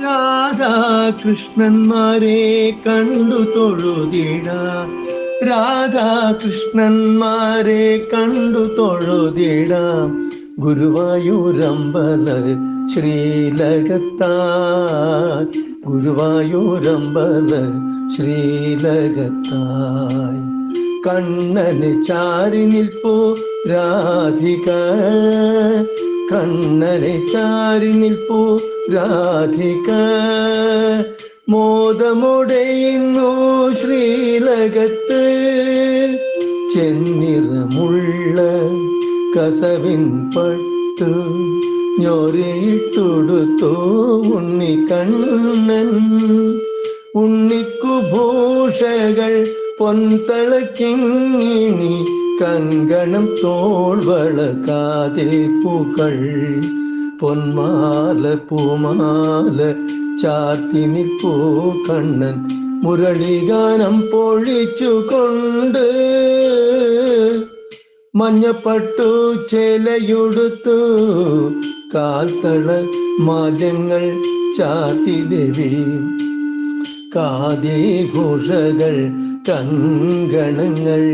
രാധാകൃഷ്ണന്മാരെ കണ്ടു തൊഴുതിടാം, രാധാകൃഷ്ണന്മാരെ കണ്ടു തൊഴുതിടാം. ഗുരുവായൂരമ്പല ശ്രീലകത്തായി, ഗുരുവായൂരമ്പല ശ്രീലകത്തായി. കണ്ണന് ചാരി നിൽപ്പൂ രാധിക, കണ്ണനെ ചാരി നിൽപ്പൂ രാധിക. മോദമുടയുന്നു ശ്രീലകത്ത്, ചെന്നിറമുള്ള കസവിൻ പട്ടു ഞൊരയിട്ടുടുത്തു ഉണ്ണിക്കണ്ണൻ. ഉണ്ണിക്കുഭൂഷകൾ പൊൻതളക്കിങ്ങിണി, കങ്കണം തോൾവള കാതിൽ പൂക്കൾ, പൊന്മാല പൂമാല ചാർത്തി നിൽപ്പൂ കണ്ണൻ. മുരളിഗാനം പൊഴിച്ചുകൊണ്ട് മഞ്ഞപ്പട്ടു ചേലയുടുത്തു, കാൽത്തള മാല്യങ്ങൾ ചാർത്തി ദേവി. കാതിഭൂഷകൾ കങ്കണങ്ങൾ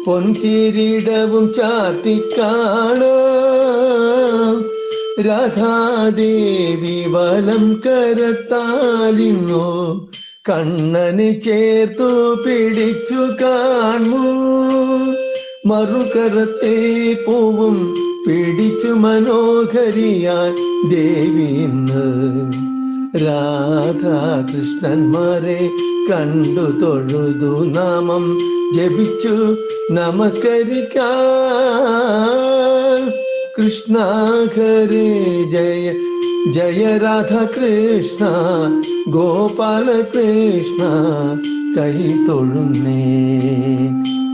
പൊൻകിരീടവും ചാർത്തി കാണാം. രാധാദേവി വലം കരത്താലിന്നു കണ്ണന് ചേർത്തു പിടിച്ചു കാണൂ. മറുകരത്തെ പൂവും പിടിച്ചു മനോഹരിയായി ദേവി ഇന്ന്. രാധാകൃഷ്ണന്മാരെ കണ്ടു തൊഴുതു നാമം ജപിച്ചു നമസ്കരിക്കാം. കൃഷ്ണ ഹരേ ജയ ജയ രാധാകൃഷ്ണ ഗോപാലകൃഷ്ണ. കൈ തൊഴുന്നേ,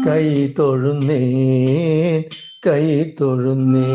കൈ തൊഴുന്നേ, കൈ തൊഴുന്നേ.